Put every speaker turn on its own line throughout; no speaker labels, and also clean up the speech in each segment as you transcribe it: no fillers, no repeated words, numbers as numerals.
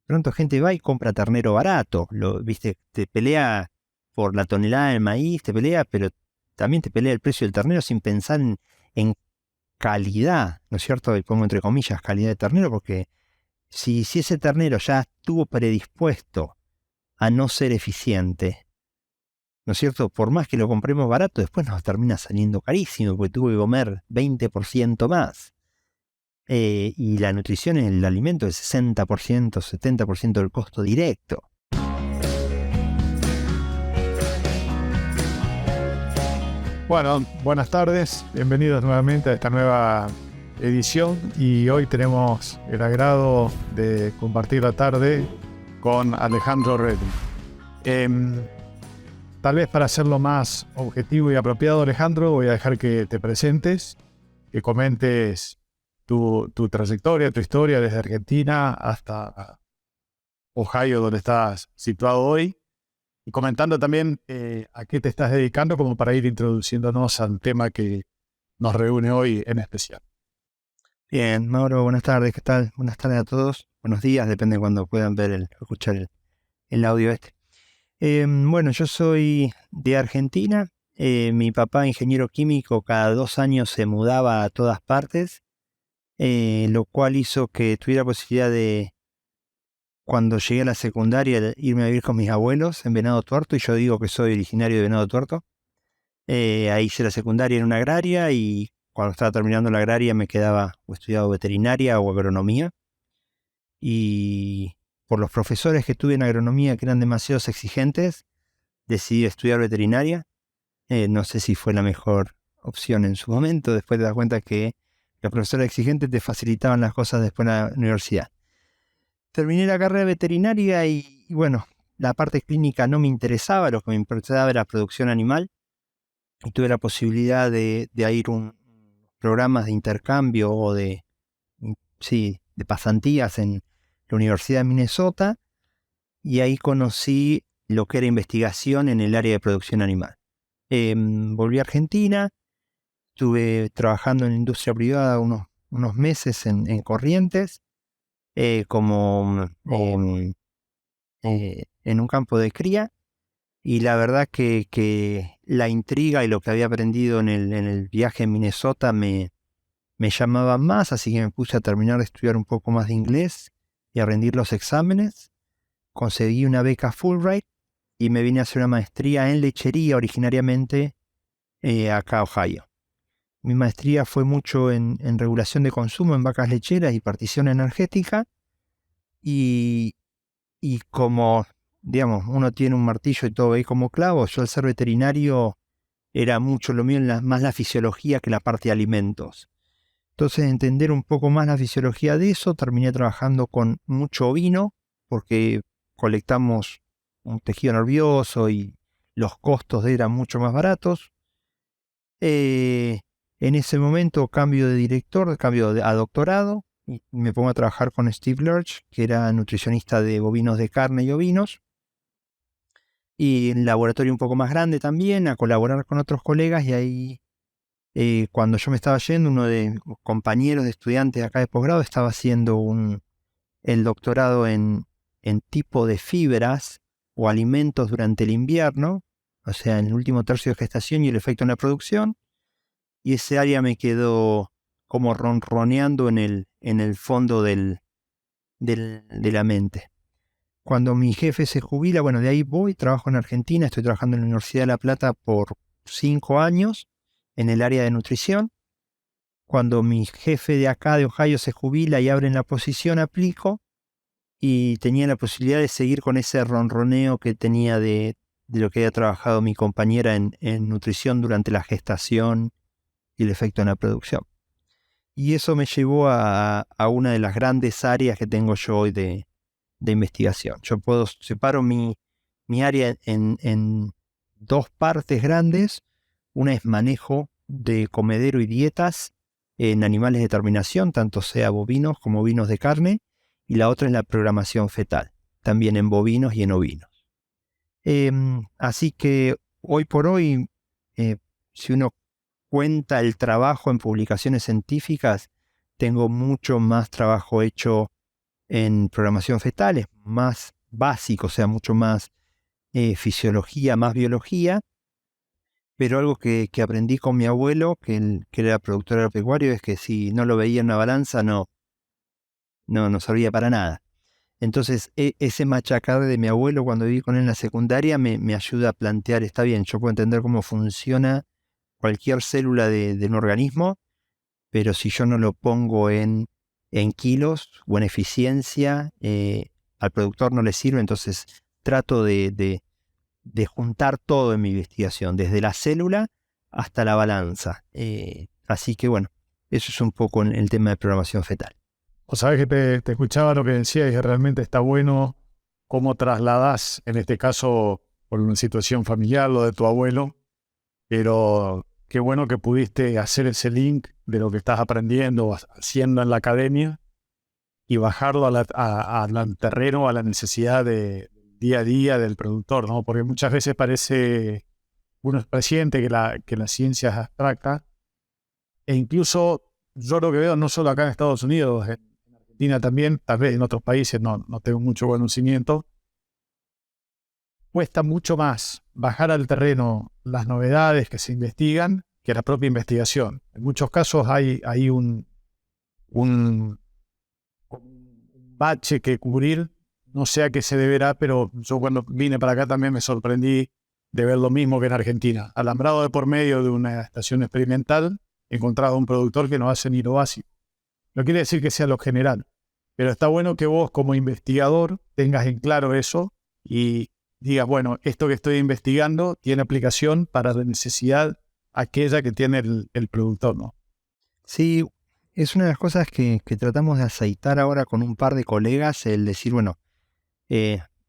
pronto gente va y compra ternero barato, ¿viste? Te pelea por la tonelada de maíz, te pelea, pero también te pelea el precio del ternero sin pensar en calidad, ¿no es cierto? Y pongo entre comillas calidad de ternero, porque si ese ternero ya estuvo predispuesto a no ser eficiente, ¿no es cierto? Por más que lo compremos barato, después nos termina saliendo carísimo, porque tuvo que comer 20% más. Y la nutrición en el alimento es 60%, 70% del costo directo.
Bueno, buenas tardes, bienvenidos nuevamente a esta nueva edición y hoy tenemos el agrado de compartir la tarde con Alejandro Reddy. Tal vez para hacerlo más objetivo y apropiado, Alejandro, voy a dejar que te presentes, que comentes tu trayectoria, tu historia desde Argentina hasta Ohio, donde estás situado hoy. Y comentando también a qué te estás dedicando como para ir introduciéndonos al tema que nos reúne hoy en especial.
Bien, Mauro, buenas tardes, ¿qué tal? Buenas tardes a todos, buenos días, depende de cuando puedan ver escuchar el audio este. Bueno, yo soy de Argentina, mi papá ingeniero químico cada 2 años se mudaba a todas partes, lo cual hizo que tuviera posibilidad de, cuando llegué a la secundaria, irme a vivir con mis abuelos en Venado Tuerto, y yo digo que soy originario de Venado Tuerto. Ahí hice la secundaria en una agraria y cuando estaba terminando la agraria me quedaba o estudiado veterinaria o agronomía. Y por los profesores que tuve en agronomía que eran demasiado exigentes, decidí estudiar veterinaria. No sé si fue la mejor opción en su momento. Después te das cuenta que los profesores exigentes te facilitaban las cosas después en la universidad. Terminé la carrera veterinaria y bueno, la parte clínica no me interesaba, lo que me interesaba era producción animal. Y tuve la posibilidad de ir a programas de intercambio o de pasantías en la Universidad de Minnesota, y ahí conocí lo que era investigación en el área de producción animal. Volví a Argentina, estuve trabajando en la industria privada unos meses en Corrientes, en un campo de cría. Y la verdad que la intriga y lo que había aprendido en el viaje en Minnesota me llamaba más, así que me puse a terminar de estudiar un poco más de inglés y a rendir los exámenes. Conseguí una beca Fulbright y me vine a hacer una maestría en lechería originariamente acá a Ohio. Mi maestría fue mucho en regulación de consumo en vacas lecheras y partición energética, y como, digamos, uno tiene un martillo y todo ahí como clavo, yo al ser veterinario era mucho lo mío, más la fisiología que la parte de alimentos. Entonces, entender un poco más la fisiología de eso, terminé trabajando con mucho ovino, porque colectamos un tejido nervioso y los costos de eran mucho más baratos. En ese momento cambio de director, a doctorado, y me pongo a trabajar con Steve Lurch, que era nutricionista de bovinos de carne y ovinos, y en laboratorio un poco más grande también, a colaborar con otros colegas. Y ahí, cuando yo me estaba yendo, uno de los compañeros de estudiantes acá de posgrado estaba haciendo el doctorado en tipo de fibras o alimentos durante el invierno, o sea, en el último tercio de gestación y el efecto en la producción. Y ese área me quedó como ronroneando en el fondo de la mente. Cuando mi jefe se jubila, bueno, de ahí voy, trabajo en Argentina, estoy trabajando en la Universidad de La Plata por 5 años en el área de nutrición. Cuando mi jefe de acá, de Ohio, se jubila y abren la posición, aplico, y tenía la posibilidad de seguir con ese ronroneo que tenía de lo que había trabajado mi compañera en nutrición durante la gestación y el efecto en la producción. Y eso me llevó a una de las grandes áreas que tengo yo hoy de investigación. Yo separo mi área en 2 partes grandes. Una es manejo de comedero y dietas en animales de terminación, tanto sea bovinos como ovinos de carne, y la otra es la programación fetal, también en bovinos y en ovinos. Así que hoy por hoy, si uno cuenta el trabajo en publicaciones científicas, tengo mucho más trabajo hecho en programación fetal, es más básico, o sea, mucho más fisiología, más biología, pero algo que aprendí con mi abuelo, que era productor agropecuario, es que si no lo veía en una balanza, no servía para nada. Entonces, ese machacar de mi abuelo cuando viví con él en la secundaria me ayuda a plantear, está bien, yo puedo entender cómo funciona cualquier célula de un organismo, pero si yo no lo pongo en kilos o en eficiencia, al productor no le sirve, entonces trato de juntar todo en mi investigación, desde la célula hasta la balanza. Así que bueno, eso es un poco el tema de programación fetal.
O sabes que te escuchaba lo que decías y realmente está bueno cómo trasladás, en este caso, por una situación familiar, lo de tu abuelo, pero qué bueno que pudiste hacer ese link de lo que estás aprendiendo, haciendo en la academia y bajarlo al terreno, a la necesidad de día a día del productor, ¿no? Porque muchas veces parece, uno presiente que la ciencia es abstracta, e incluso yo lo que veo no solo acá en Estados Unidos, en Argentina también, tal vez en otros países no tengo mucho conocimiento, cuesta mucho más bajar al terreno las novedades que se investigan que la propia investigación. En muchos casos hay un bache que cubrir, no sé a qué se deberá, pero yo cuando vine para acá también me sorprendí de ver lo mismo que en Argentina. Alambrado de por medio de una estación experimental, encontrado un productor que no hace ni lo básico. No quiere decir que sea lo general, pero está bueno que vos como investigador tengas en claro eso y digas, bueno, esto que estoy investigando tiene aplicación para la necesidad aquella que tiene el productor, ¿no?
Sí, es una de las cosas que tratamos de aceitar ahora con un par de colegas, el decir, bueno,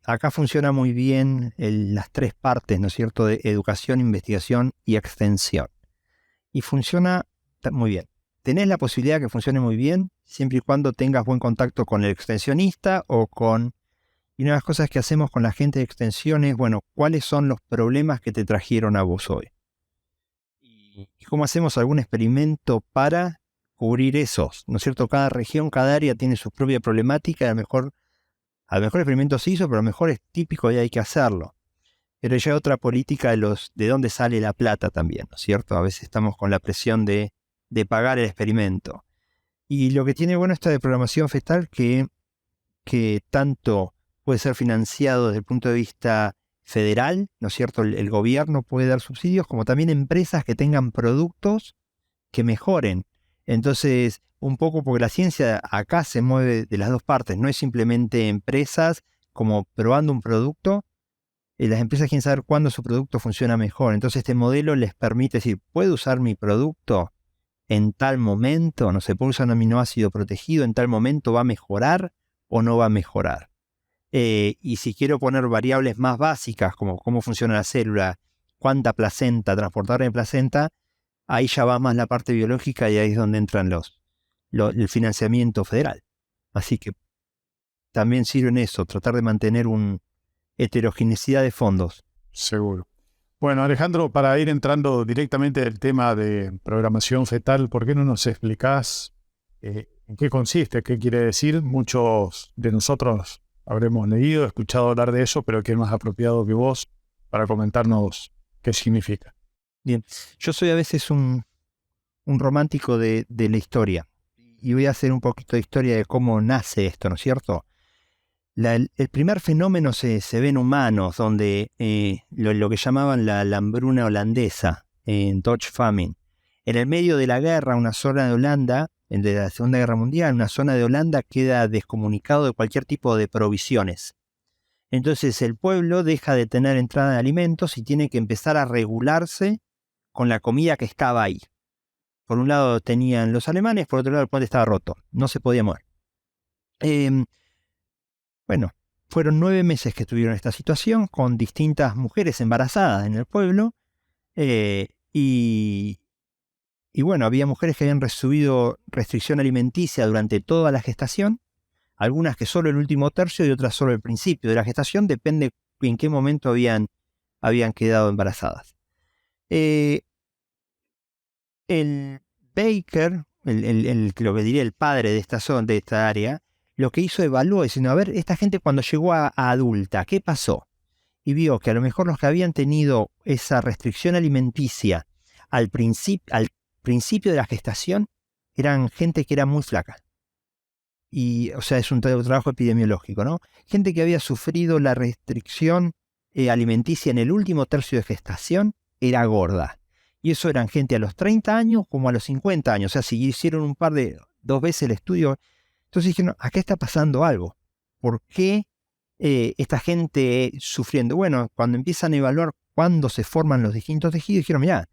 acá funciona muy bien las tres partes, ¿no es cierto?, de educación, investigación y extensión. Y funciona muy bien. Tenés la posibilidad que funcione muy bien siempre y cuando tengas buen contacto con el extensionista o con... Y una de las cosas que hacemos con la gente de extensión es, bueno, ¿cuáles son los problemas que te trajeron a vos hoy? ¿Y cómo hacemos algún experimento para cubrir esos? ¿No es cierto? Cada región, cada área tiene su propia problemática. A lo mejor experimento se hizo, pero a lo mejor es típico y hay que hacerlo. Pero ya hay otra política de dónde sale la plata también, ¿no es cierto? A veces estamos con la presión de pagar el experimento. Y lo que tiene bueno esta de programación fetal que tanto puede ser financiado desde el punto de vista federal, ¿no es cierto? El gobierno puede dar subsidios, como también empresas que tengan productos que mejoren. Entonces, un poco porque la ciencia acá se mueve de las dos partes, no es simplemente empresas como probando un producto, las empresas quieren saber cuándo su producto funciona mejor. Entonces este modelo les permite decir, ¿puedo usar mi producto en tal momento? No sé, ¿puedo usar un aminoácido protegido en tal momento? ¿Va a mejorar o no va a mejorar? Y si quiero poner variables más básicas, como cómo funciona la célula, cuánta placenta, transportar en placenta, ahí ya va más la parte biológica y ahí es donde entran el financiamiento federal. Así que también sirve en eso, tratar de mantener una heterogeneidad de fondos.
Seguro. Bueno, Alejandro, para ir entrando directamente al tema de programación fetal, ¿por qué no nos explicás en qué consiste, qué quiere decir? Muchos de nosotros habremos leído, escuchado hablar de eso, pero ¿quién más apropiado que vos para comentarnos qué significa?
Bien, yo soy a veces un romántico de la historia y voy a hacer un poquito de historia de cómo nace esto, ¿no es cierto? El primer fenómeno se ve en humanos, donde lo que llamaban la hambruna holandesa, en Dutch Famine. En el medio de la guerra, una zona de Holanda, de la Segunda Guerra Mundial, una zona de Holanda queda descomunicado de cualquier tipo de provisiones. Entonces el pueblo deja de tener entrada de alimentos y tiene que empezar a regularse con la comida que estaba ahí. Por un lado tenían los alemanes, por otro lado el puente estaba roto, no se podía mover. Bueno, fueron 9 meses que estuvieron en esta situación con distintas mujeres embarazadas en el pueblo y bueno, había mujeres que habían recibido restricción alimenticia durante toda la gestación, algunas que solo el último tercio y otras solo el principio de la gestación, depende en qué momento habían quedado embarazadas. El Baker, lo que diría el padre de esta zona, de esta área, lo que hizo evaluó, diciendo, a ver, esta gente cuando llegó a adulta, ¿qué pasó? Y vio que a lo mejor los que habían tenido esa restricción alimenticia al principio de la gestación eran gente que era muy flaca. Y, o sea, es un trabajo epidemiológico, ¿no? Gente que había sufrido la restricción alimenticia en el último tercio de gestación era gorda. Y eso eran gente a los 30 años como a los 50 años. O sea, si hicieron dos veces el estudio, entonces dijeron, acá está pasando algo. ¿Por qué esta gente sufriendo? Bueno, cuando empiezan a evaluar cuándo se forman los distintos tejidos, dijeron, mirá,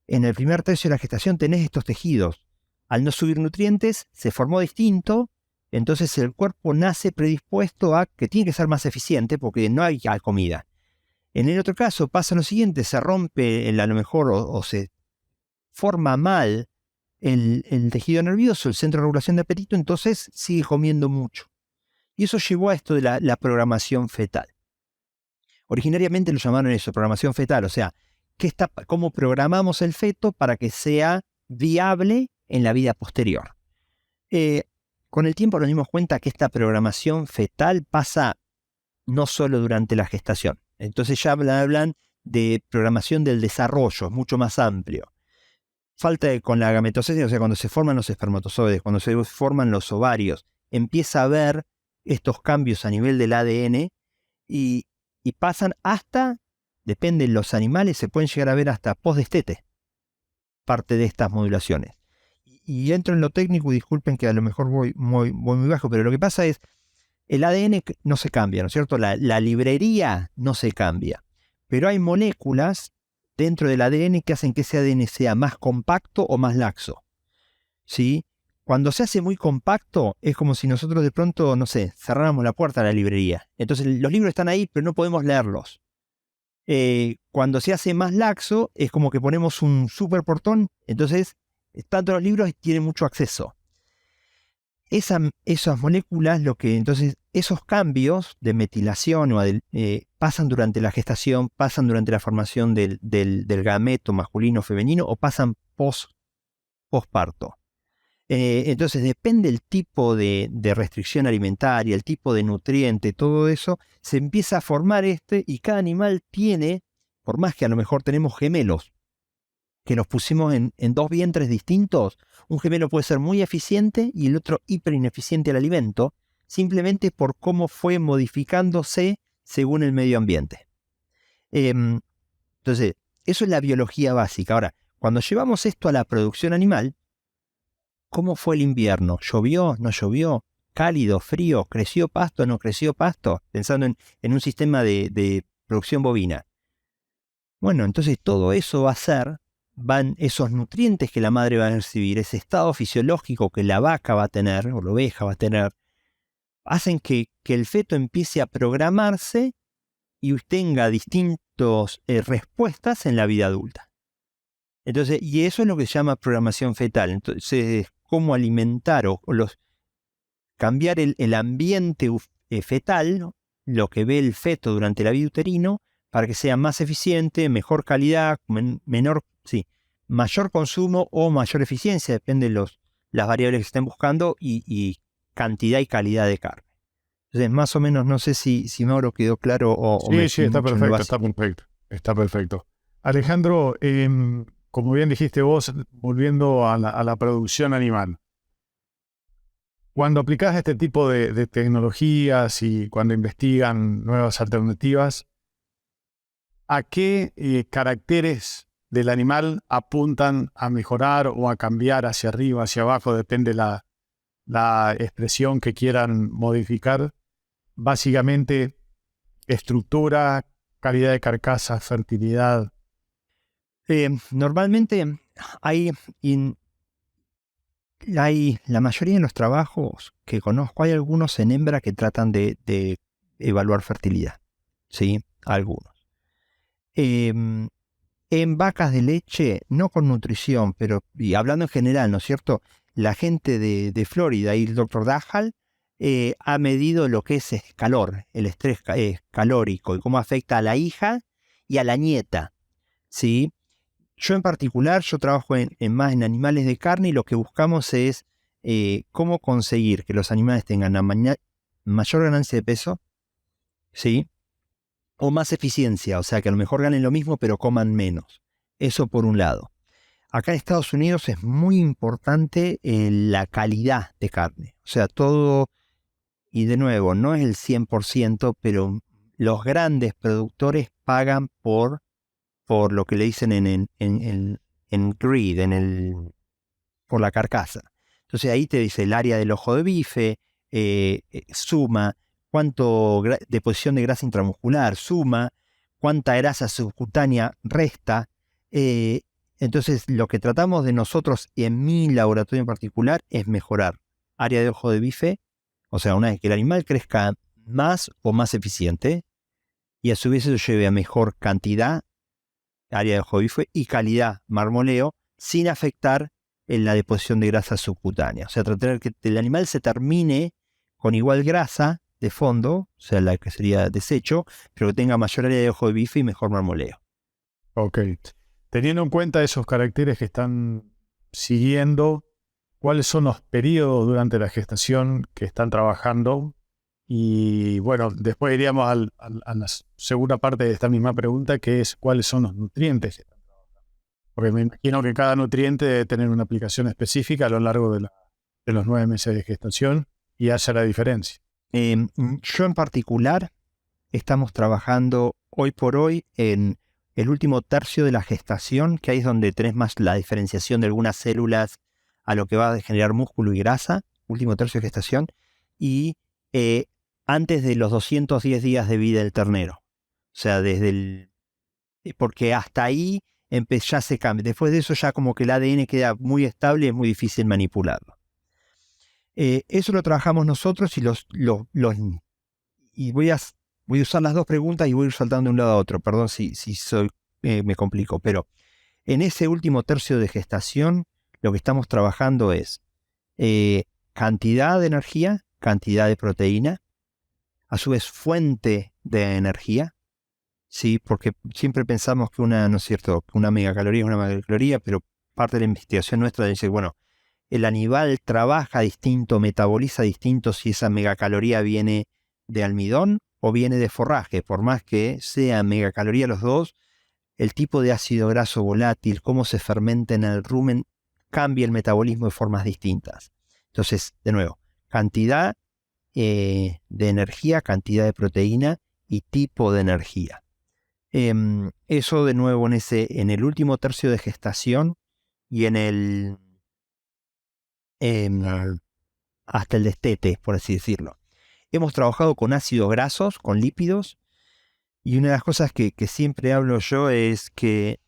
en el primer tercio de la gestación tenés estos tejidos. Al no subir nutrientes, se formó distinto, entonces el cuerpo nace predispuesto a que tiene que ser más eficiente porque no hay comida. En el otro caso pasa lo siguiente, se rompe a lo mejor o se forma mal el tejido nervioso, el centro de regulación de apetito, entonces sigue comiendo mucho. Y eso llevó a esto de la programación fetal. Originariamente lo llamaron eso, programación fetal, o sea, cómo programamos el feto para que sea viable en la vida posterior. Con el tiempo nos dimos cuenta que esta programación fetal pasa no solo durante la gestación. Entonces ya hablan de programación del desarrollo, es mucho más amplio. Falta con la gametocesis, o sea, cuando se forman los espermatozoides, cuando se forman los ovarios, empieza a haber estos cambios a nivel del ADN y pasan hasta, depende de los animales, se pueden llegar a ver hasta postdestete, parte de estas modulaciones. Y entro en lo técnico y disculpen que a lo mejor voy muy bajo, pero lo que pasa es, el ADN no se cambia, ¿no es cierto? La librería no se cambia, pero hay moléculas dentro del ADN que hacen que ese ADN sea más compacto o más laxo, ¿sí? Cuando se hace muy compacto, es como si nosotros de pronto, no sé, cerráramos la puerta a la librería. Entonces los libros están ahí, pero no podemos leerlos. Cuando se hace más laxo, es como que ponemos un super portón, entonces tanto los libros tienen mucho acceso. Esas moléculas, entonces esos cambios de metilación pasan durante la gestación, pasan durante la formación del gameto masculino o femenino o pasan postparto. Entonces depende del tipo de restricción alimentaria, el tipo de nutriente, todo eso, se empieza a formar y cada animal tiene, por más que a lo mejor tenemos gemelos, que los pusimos en dos vientres distintos, un gemelo puede ser muy eficiente y el otro hiper ineficiente al alimento, simplemente por cómo fue modificándose según el medio ambiente. Entonces, eso es la biología básica. Ahora, cuando llevamos esto a la producción animal, ¿cómo fue el invierno? ¿Llovió? ¿No llovió? ¿Cálido? ¿Frío? ¿Creció pasto? ¿No creció pasto? Pensando en un sistema de producción bovina. Bueno, entonces todo eso van esos nutrientes que la madre va a recibir, ese estado fisiológico que la vaca va a tener, o la oveja va a tener, hacen que el feto empiece a programarse y tenga distintas respuestas en la vida adulta. Entonces, y eso es lo que se llama programación fetal. Entonces, cómo alimentar cambiar el ambiente fetal, ¿no? Lo que ve el feto durante la vida uterino, para que sea más eficiente, mejor calidad, mayor consumo o mayor eficiencia, depende de las variables que estén buscando, y cantidad y calidad de carne. Entonces, más o menos, no sé si Mauro quedó claro o me
Sí, está perfecto, está perfecto. Alejandro, como bien dijiste vos, volviendo a la producción animal, cuando aplicás este tipo de tecnologías y cuando investigan nuevas alternativas, ¿a qué caracteres del animal apuntan a mejorar o a cambiar hacia arriba, hacia abajo? Depende la expresión que quieran modificar. Básicamente, estructura, calidad de carcasa, fertilidad.
Normalmente hay la mayoría de los trabajos que conozco, hay algunos en hembra que tratan de evaluar fertilidad. ¿Sí? Algunos. En vacas de leche, no con nutrición, pero y hablando en general, ¿no es cierto? La gente de Florida y el Dr. Dajal ha medido lo que es calor, el estrés calórico y cómo afecta a la hija y a la nieta, ¿sí? Yo en particular, yo trabajo más en animales de carne y lo que buscamos es cómo conseguir que los animales tengan la mayor ganancia de peso, ¿sí? O más eficiencia, o sea, que a lo mejor ganen lo mismo pero coman menos. Eso por un lado. Acá en Estados Unidos es muy importante la calidad de carne. O sea, todo, y de nuevo, no es el 100%, pero los grandes productores pagan por lo que le dicen en greed, por la carcasa. Entonces ahí te dice el área del ojo de bife, suma cuánto deposición de grasa intramuscular, suma cuánta grasa subcutánea resta. Entonces lo que tratamos de nosotros en mi laboratorio en particular es mejorar área de ojo de bife, o sea, una vez que el animal crezca más o más eficiente, y a su vez eso lleve a mejor cantidad, área de ojo de bife, y calidad, marmoleo, sin afectar en la deposición de grasa subcutánea. O sea, tratar que el animal se termine con igual grasa de fondo, o sea, la que sería desecho, pero que tenga mayor área de ojo de bife y mejor marmoleo.
Ok. Teniendo en cuenta esos caracteres que están siguiendo, ¿cuáles son los periodos durante la gestación que están trabajando? Y bueno, después iríamos a la segunda parte de esta misma pregunta, que es ¿cuáles son los nutrientes que están trabajando? Porque me imagino que cada nutriente debe tener una aplicación específica a lo largo de los 9 meses de gestación y hace la diferencia.
Yo en particular estamos trabajando hoy por hoy en el último tercio de la gestación, que ahí es donde tenés más la diferenciación de algunas células a lo que va a generar músculo y grasa, último tercio de gestación, y antes de los 210 días de vida del ternero. O sea, porque hasta ahí ya se cambia. Después de eso ya como que el ADN queda muy estable y es muy difícil manipularlo. Eso lo trabajamos nosotros y voy a usar las dos preguntas y voy a ir saltando de un lado a otro. Perdón si me complico, pero en ese último tercio de gestación lo que estamos trabajando es cantidad de energía, cantidad de proteína, a su vez fuente de energía, ¿sí? Porque siempre pensamos que ¿no es cierto?, que una megacaloría es una megacaloría, pero parte de la investigación nuestra dice, bueno, el animal trabaja distinto, metaboliza distinto si esa megacaloría viene de almidón o viene de forraje. Por más que sea megacaloría los dos, el tipo de ácido graso volátil, cómo se fermenta en el rumen, cambia el metabolismo de formas distintas. Entonces, de nuevo, cantidad de energía, cantidad de proteína y tipo de energía. Eso de nuevo en el último tercio de gestación y hasta el destete, por así decirlo. Hemos trabajado con ácidos grasos, con lípidos, y una de las cosas que siempre hablo yo es que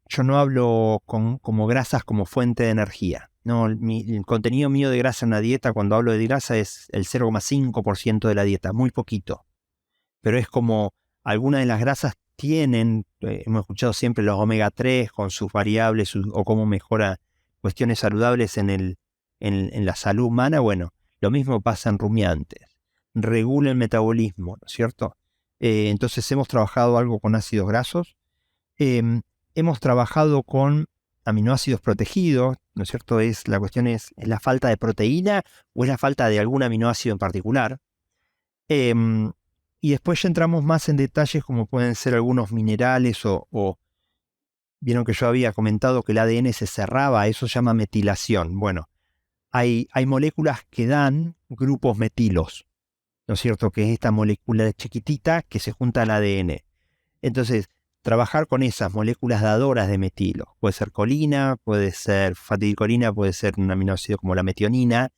yo no hablo como grasas como fuente de energía. No, el contenido mío de grasa en una dieta, cuando hablo de grasa, es el 0,5% de la dieta, muy poquito. Pero es como algunas de las grasas tienen, hemos escuchado siempre los omega 3 con sus variables o cómo mejora cuestiones saludables en la salud humana. Bueno, lo mismo pasa en rumiantes. Regula el metabolismo, ¿no es cierto? Entonces hemos trabajado algo con ácidos grasos. Hemos trabajado con aminoácidos protegidos, ¿no es cierto? La cuestión es la falta de proteína o es la falta de algún aminoácido en particular. Y después ya entramos más en detalles como pueden ser algunos minerales o vieron que yo había comentado que el ADN se cerraba, eso se llama metilación. Bueno, hay moléculas que dan grupos metilos, ¿no es cierto? Que es esta molécula chiquitita que se junta al ADN. Entonces, trabajar con esas moléculas dadoras de metilo, puede ser colina, puede ser fatidicolina, puede ser un aminoácido como la metionina,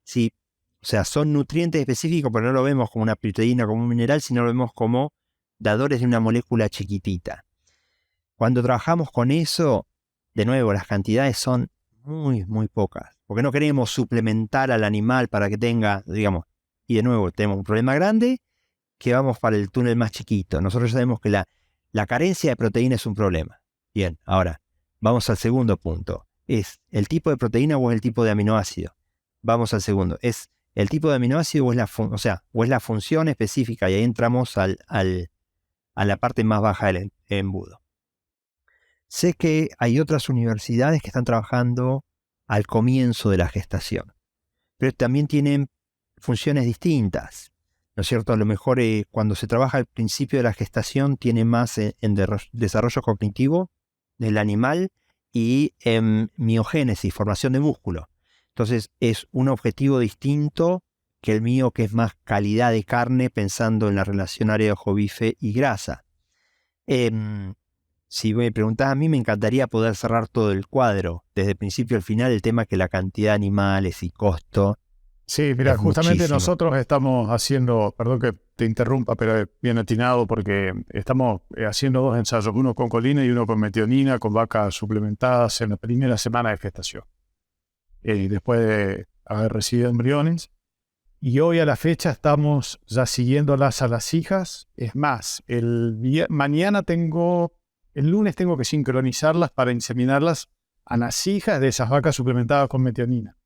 ¿sí? O sea, son nutrientes específicos, pero no lo vemos como una proteína, como un mineral, sino lo vemos como dadores de una molécula chiquitita. Cuando trabajamos con eso, de nuevo, las cantidades son muy, muy pocas, porque no queremos suplementar al animal para que tenga, digamos, y de nuevo, tenemos un problema grande que vamos para el túnel más chiquito. Nosotros sabemos que la carencia de proteína es un problema. Bien, ahora, vamos al segundo punto. ¿Es el tipo de proteína o es el tipo de aminoácido? Vamos al segundo. ¿Es el tipo de aminoácido o es la función específica? Y ahí entramos a la parte más baja del embudo. Sé que hay otras universidades que están trabajando al comienzo de la gestación. Pero también tienen funciones distintas, ¿no es cierto? A lo mejor cuando se trabaja al principio de la gestación tiene más en desarrollo cognitivo del animal y en miogénesis, formación de músculo. Entonces es un objetivo distinto que el mío, que es más calidad de carne, pensando en la relación área ojo-bife y grasa. Si me preguntás a mí, me encantaría poder cerrar todo el cuadro, desde el principio al final, el tema que la cantidad de animales y costo.
Sí, mira,
Es
justamente
muchísimo.
nosotros estamos haciendo, perdón que te interrumpa, pero es bien atinado porque estamos haciendo 2 ensayos, uno con colina y uno con metionina, con vacas suplementadas en la primera semana de gestación, después de haber recibido embriones. Y hoy a la fecha estamos ya siguiéndolas a las hijas. Es más, el lunes tengo que sincronizarlas para inseminarlas a las hijas de esas vacas suplementadas con metionina.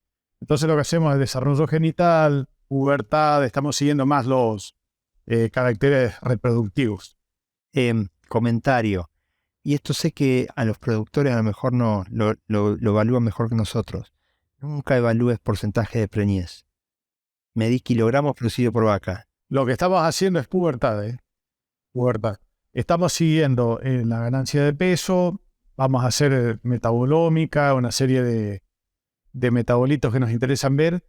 Entonces lo que hacemos es desarrollo genital, pubertad, estamos siguiendo más los caracteres reproductivos.
Comentario. Y esto sé que a los productores a lo mejor no lo evalúan mejor que nosotros. Nunca evalúes porcentaje de preñez. Medí kilogramos producido por vaca.
Lo que estamos haciendo es pubertad, pubertad. Estamos siguiendo la ganancia de peso, vamos a hacer metabolómica, una serie de metabolitos que nos interesan ver,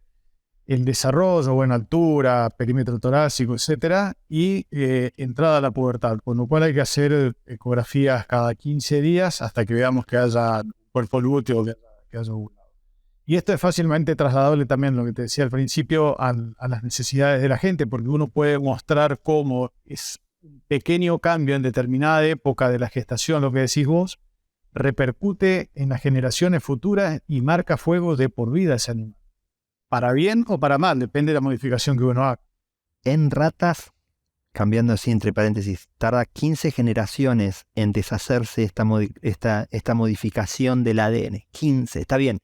el desarrollo, altura, perímetro torácico, etcétera, y entrada a la pubertad, con lo cual hay que hacer ecografías cada 15 días hasta que veamos que haya cuerpo lúteo, que haya ovulado. Y esto es fácilmente trasladable también, lo que te decía al principio, a las necesidades de la gente, porque uno puede mostrar cómo es un pequeño cambio en determinada época de la gestación, lo que decís vos, repercute en las generaciones futuras y marca fuego de por vida ese animal. Para bien o para mal, depende de la modificación que uno haga.
En ratas, cambiando así entre paréntesis, tarda 15 generaciones en deshacerse esta modificación del ADN. 15, está bien.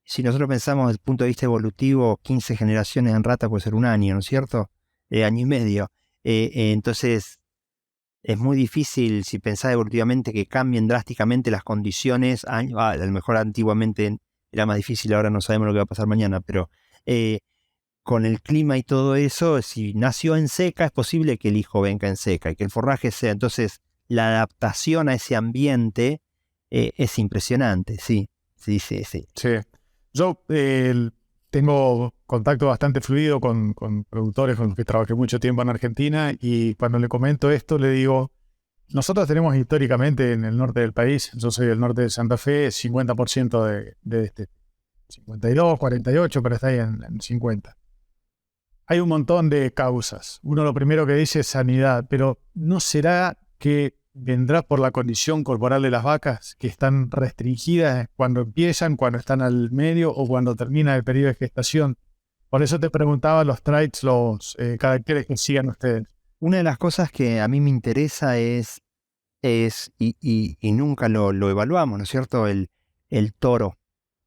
Si nosotros pensamos desde el punto de vista evolutivo, 15 generaciones en rata puede ser un año, ¿no es cierto? Año y medio. Entonces, es muy difícil, si pensás evolutivamente, que cambien drásticamente las condiciones. A lo mejor antiguamente era más difícil, ahora no sabemos lo que va a pasar mañana, pero con el clima y todo eso, si nació en seca, es posible que el hijo venga en seca y que el forraje sea. Entonces, la adaptación a ese ambiente es impresionante, sí. Sí.
Yo tengo contacto bastante fluido con productores con los que trabajé mucho tiempo en Argentina, y cuando le comento esto le digo, nosotros tenemos históricamente en el norte del país, yo soy del norte de Santa Fe, 50% de 52, 48, pero está ahí en 50. Hay un montón de causas. Uno lo primero que dice es sanidad, pero ¿no será que vendrá por la condición corporal de las vacas, que están restringidas cuando empiezan, cuando están al medio o cuando termina el periodo de gestación? Por eso te preguntaba los traits, los caracteres que sigan ustedes.
Una de las cosas que a mí me interesa es y nunca lo evaluamos, ¿no es cierto? El toro,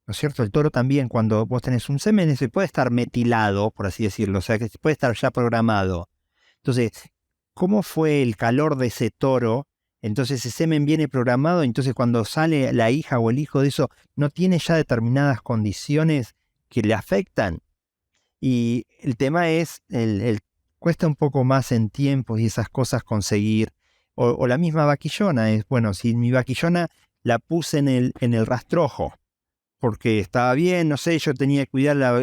¿no es cierto? El toro también, cuando vos tenés un semen, se puede estar metilado, por así decirlo, o sea, que puede estar ya programado. Entonces, ¿cómo fue el calor de ese toro? Entonces ese semen viene programado, entonces cuando sale la hija o el hijo de eso, no tiene ya determinadas condiciones que le afectan. Y el tema es, cuesta un poco más en tiempos y esas cosas conseguir. O la misma vaquillona, es, bueno, si mi vaquillona la puse en el rastrojo, porque estaba bien, no sé, yo tenía que cuidarla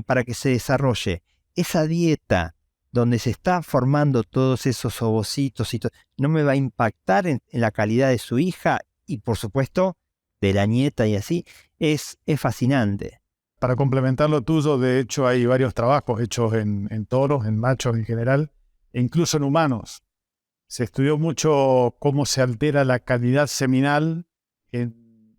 para que se desarrolle. Esa dieta donde se está formando todos esos ovocitos y no me va a impactar en la calidad de su hija y por supuesto de la nieta y así, es fascinante.
Para complementar lo tuyo, de hecho hay varios trabajos hechos en toros, en machos en general, e incluso en humanos. Se estudió mucho cómo se altera la calidad seminal en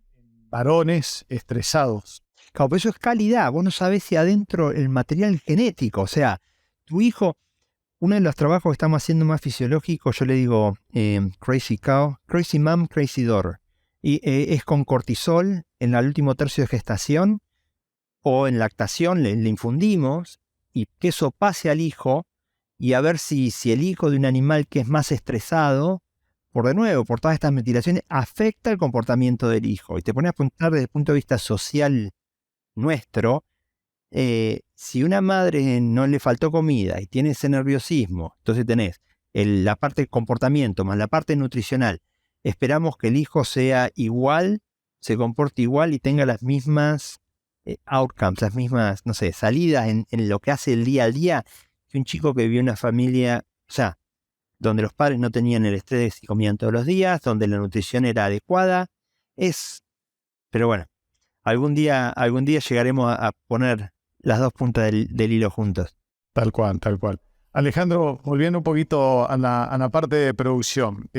varones estresados.
Claro, pero eso es calidad, vos no sabés si adentro el material genético, o sea, tu hijo, uno de los trabajos que estamos haciendo más fisiológicos, yo le digo Crazy Cow, Crazy Mom, Crazy Daughter, y es con cortisol en el último tercio de gestación o en lactación le infundimos y que eso pase al hijo y a ver si el hijo de un animal que es más estresado, por todas estas metilaciones, afecta el comportamiento del hijo. Y te pones a apuntar desde el punto de vista social nuestro, si una madre no le faltó comida y tiene ese nerviosismo, entonces tenés la parte de comportamiento más la parte nutricional, esperamos que el hijo sea igual, se comporte igual y tenga las mismas outcomes, las mismas, no sé, salidas en lo que hace el día al día, que un chico que vivió en una familia, o sea, donde los padres no tenían el estrés y comían todos los días, donde la nutrición era adecuada. Pero bueno, algún día llegaremos a poner las dos puntas del hilo juntos.
Tal cual, tal cual. Alejandro, volviendo un poquito a la parte de producción.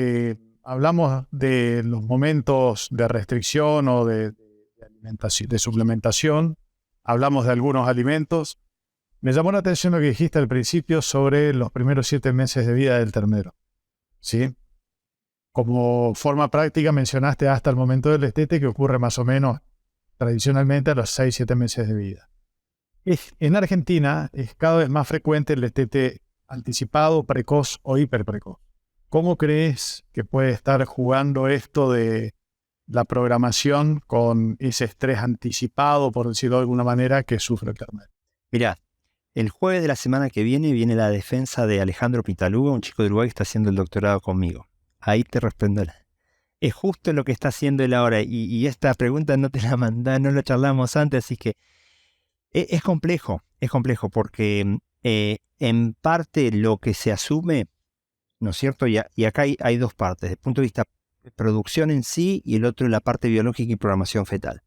Hablamos de los momentos de restricción o de alimentación, de suplementación. Hablamos de algunos alimentos. Me llamó la atención lo que dijiste al principio sobre los primeros 7 meses de vida del ternero. ¿Sí? Como forma práctica mencionaste hasta el momento del destete, que ocurre más o menos tradicionalmente a los 6-7 meses de vida. En Argentina es cada vez más frecuente el destete anticipado, precoz o hiperprecoz. ¿Cómo crees que puede estar jugando esto de la programación con ese estrés anticipado, por decirlo de alguna manera, que sufre el ternero?
Mirá, el jueves de la semana que viene la defensa de Alejandro Pitaluga, un chico de Uruguay que está haciendo el doctorado conmigo. Ahí te respondo. Es justo lo que está haciendo él ahora, y esta pregunta no te la mandé, no lo charlamos antes, así que es complejo porque en parte lo que se asume, ¿no es cierto? Y acá hay dos partes, desde el punto de vista de producción en sí y el otro la parte biológica y programación fetal.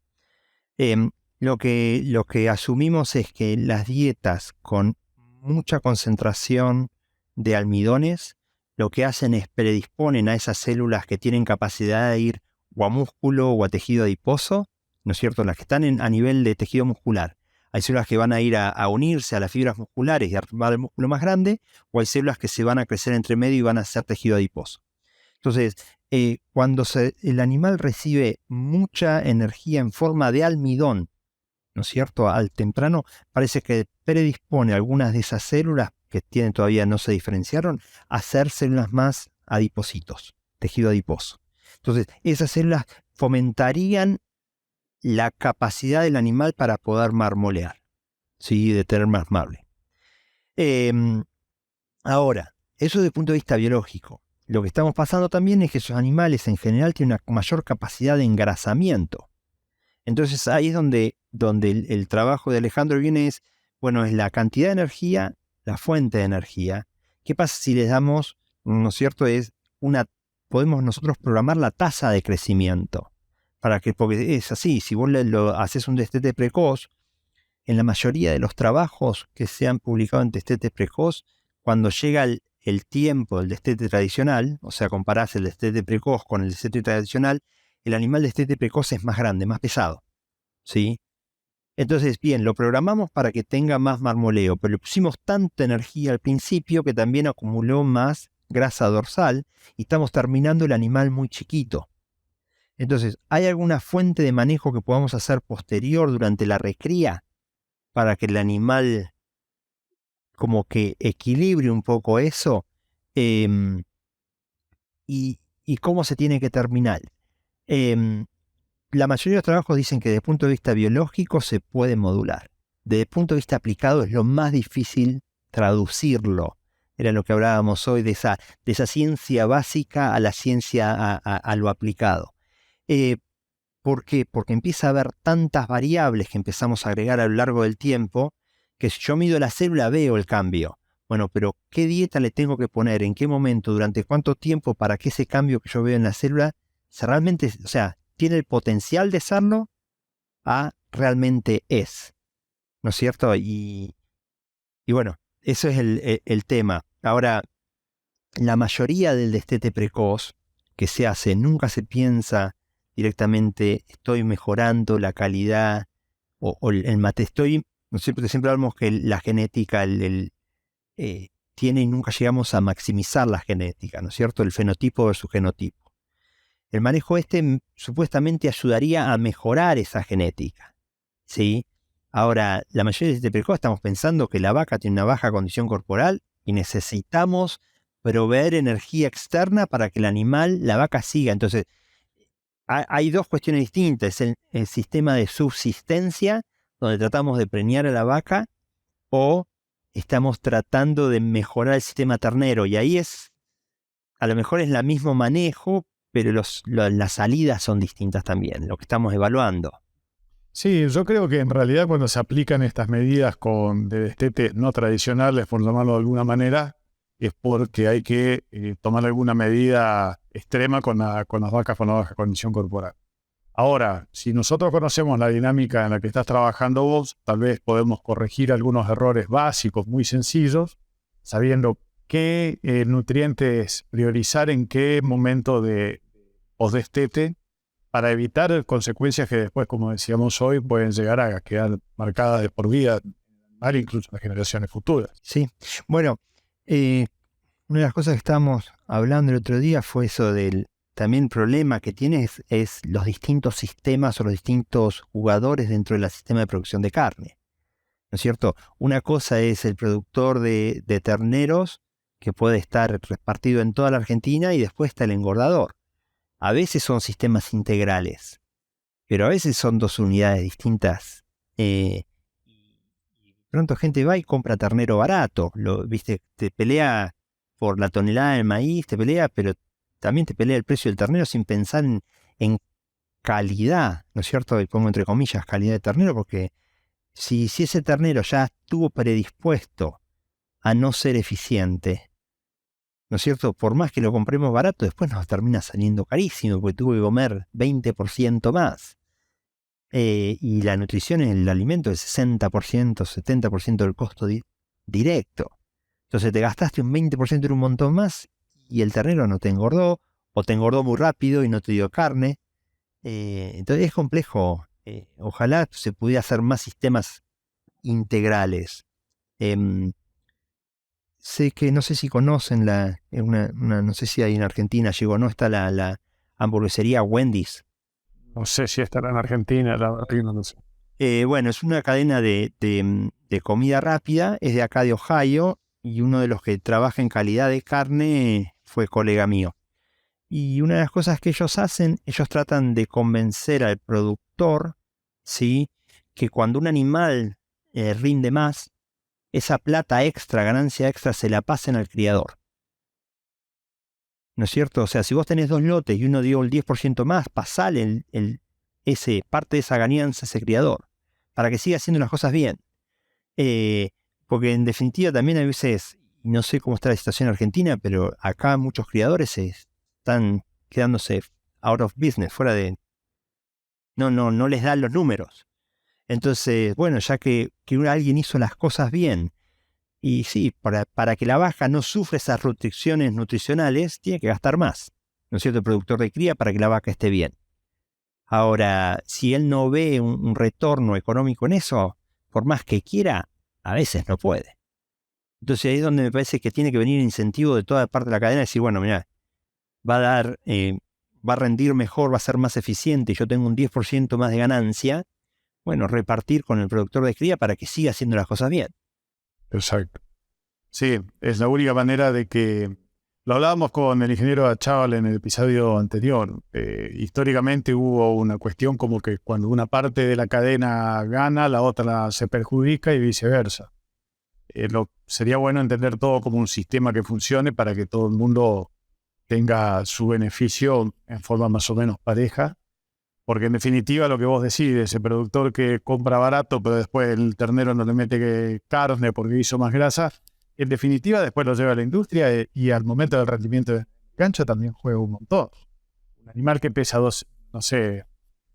Lo que asumimos es que las dietas con mucha concentración de almidones lo que hacen es predisponen a esas células que tienen capacidad de ir o a músculo o a tejido adiposo, ¿no es cierto? Las que están a nivel de tejido muscular. Hay células que van a ir a unirse a las fibras musculares y a armar el músculo más grande, o hay células que se van a crecer entre medio y van a ser tejido adiposo. Entonces, cuando el animal recibe mucha energía en forma de almidón, ¿no es cierto?, al temprano, parece que predispone algunas de esas células que todavía no se diferenciaron a ser células más adipocitos, tejido adiposo. Entonces, esas células fomentarían la capacidad del animal para poder marmolear, ¿sí?, de tener más marble. Ahora, eso desde el punto de vista biológico. Lo que estamos pasando también es que esos animales en general tienen una mayor capacidad de engrasamiento. Entonces ahí es donde el trabajo de Alejandro viene, es la cantidad de energía, la fuente de energía. ¿Qué pasa si les damos, ¿no es cierto? Podemos nosotros programar la tasa de crecimiento. Porque es así, si vos haces un destete precoz, en la mayoría de los trabajos que se han publicado en destete precoz, cuando llega el tiempo del destete tradicional, o sea, comparás el destete precoz con el destete tradicional, el animal destete precoz es más grande, más pesado, ¿sí? Entonces, bien, lo programamos para que tenga más marmoleo, pero le pusimos tanta energía al principio que también acumuló más grasa dorsal y estamos terminando el animal muy chiquito. Entonces, ¿hay alguna fuente de manejo que podamos hacer posterior durante la recría para que el animal como que equilibre un poco eso? ¿Y cómo se tiene que terminar? La mayoría de los trabajos dicen que desde el punto de vista biológico se puede modular. Desde el punto de vista aplicado es lo más difícil traducirlo. Era lo que hablábamos hoy de esa ciencia básica a la ciencia a lo aplicado. ¿Por qué? Porque empieza a haber tantas variables que empezamos a agregar a lo largo del tiempo que si yo mido la célula veo el cambio. Bueno, pero ¿qué dieta le tengo que poner? ¿En qué momento? ¿Durante cuánto tiempo? Para que ese cambio que yo veo en la célula realmente, tiene el potencial de serlo realmente es. ¿No es cierto? Y bueno, eso es el tema. Ahora, la mayoría del destete precoz que se hace, nunca se piensa directamente, estoy mejorando la calidad o el mate. Siempre hablamos que la genética tiene y nunca llegamos a maximizar la genética, ¿no es cierto? El fenotipo versus genotipo. El manejo supuestamente ayudaría a mejorar esa genética, ¿sí? Ahora, la mayoría de destete precoz estamos pensando que la vaca tiene una baja condición corporal y necesitamos proveer energía externa para que la vaca siga. Entonces, hay dos cuestiones distintas. El sistema de subsistencia, donde tratamos de preñar a la vaca o estamos tratando de mejorar el sistema ternero. Y ahí a lo mejor es el mismo manejo, pero las salidas son distintas también, lo que estamos evaluando.
Sí, yo creo que en realidad cuando se aplican estas medidas de destetes no tradicionales, por llamarlo de alguna manera, es porque hay que tomar alguna medida extrema con las vacas con una baja condición corporal. Ahora, si nosotros conocemos la dinámica en la que estás trabajando vos, tal vez podemos corregir algunos errores básicos muy sencillos, sabiendo qué nutrientes priorizar en qué momento de postdestete, para evitar consecuencias que después, como decíamos hoy, pueden llegar a quedar marcadas de por vida, incluso en las generaciones futuras.
Sí, bueno, una de las cosas que estábamos hablando el otro día fue eso del también problema que tiene es los distintos sistemas o los distintos jugadores dentro del sistema de producción de carne. ¿No es cierto? Una cosa es el productor de terneros, que puede estar repartido en toda la Argentina, y después está el engordador. A veces son sistemas integrales, pero a veces son dos unidades distintas. Pronto gente va y compra ternero barato, ¿viste? Te pelea por la tonelada del maíz, te pelea, pero también te pelea el precio del ternero sin pensar en calidad, ¿no es cierto? Y pongo entre comillas calidad de ternero, porque si ese ternero ya estuvo predispuesto a no ser eficiente, ¿no es cierto? Por más que lo compremos barato, después nos termina saliendo carísimo, porque tuvo que comer 20% más. Y la nutrición en el alimento es 60%, 70% del costo directo. Entonces te gastaste un 20% en un montón más y el ternero no te engordó, o te engordó muy rápido y no te dio carne. Entonces es complejo. Ojalá se pudiera hacer más sistemas integrales. Sé que, no sé si conocen no sé si hay en Argentina, llegó, ¿no? Está la hamburguesería Wendy's.
No sé si estará en Argentina, la verdad no lo sé.
Bueno, es una cadena de comida rápida, es de acá de Ohio, y uno de los que trabaja en calidad de carne fue colega mío. Y una de las cosas que ellos hacen, ellos tratan de convencer al productor, ¿sí?, que cuando un animal rinde más, esa plata extra, ganancia extra, se la pasen al criador. ¿No es cierto? O sea, si vos tenés 2 lotes y uno dio el 10% más, pasale parte de esa ganancia a ese criador, para que siga haciendo las cosas bien. Porque en definitiva también hay veces, no sé cómo está la situación en Argentina, pero acá muchos criadores están quedándose out of business, fuera de... No les dan los números. Entonces, bueno, ya que alguien hizo las cosas bien, y sí, para que la vaca no sufra esas restricciones nutricionales, tiene que gastar más, ¿no es cierto?, el productor de cría, para que la vaca esté bien. Ahora, si él no ve un retorno económico en eso, por más que quiera, a veces no puede. Entonces ahí es donde me parece que tiene que venir incentivo de toda parte de la cadena, decir, bueno, mira, va a rendir mejor, va a ser más eficiente, yo tengo un 10% más de ganancia, bueno, repartir con el productor de cría para que siga haciendo las cosas bien.
Exacto. Sí, es la única manera de que... Lo hablábamos con el ingeniero Achával en el episodio anterior. Históricamente hubo una cuestión como que cuando una parte de la cadena gana, la otra se perjudica y viceversa. Sería bueno entender todo como un sistema que funcione para que todo el mundo tenga su beneficio en forma más o menos pareja. Porque en definitiva lo que vos decís, ese productor que compra barato, pero después el ternero no le mete carne porque hizo más grasa, en definitiva después lo lleva a la industria y al momento del rendimiento de gancho también juega un montón. Un animal que pesa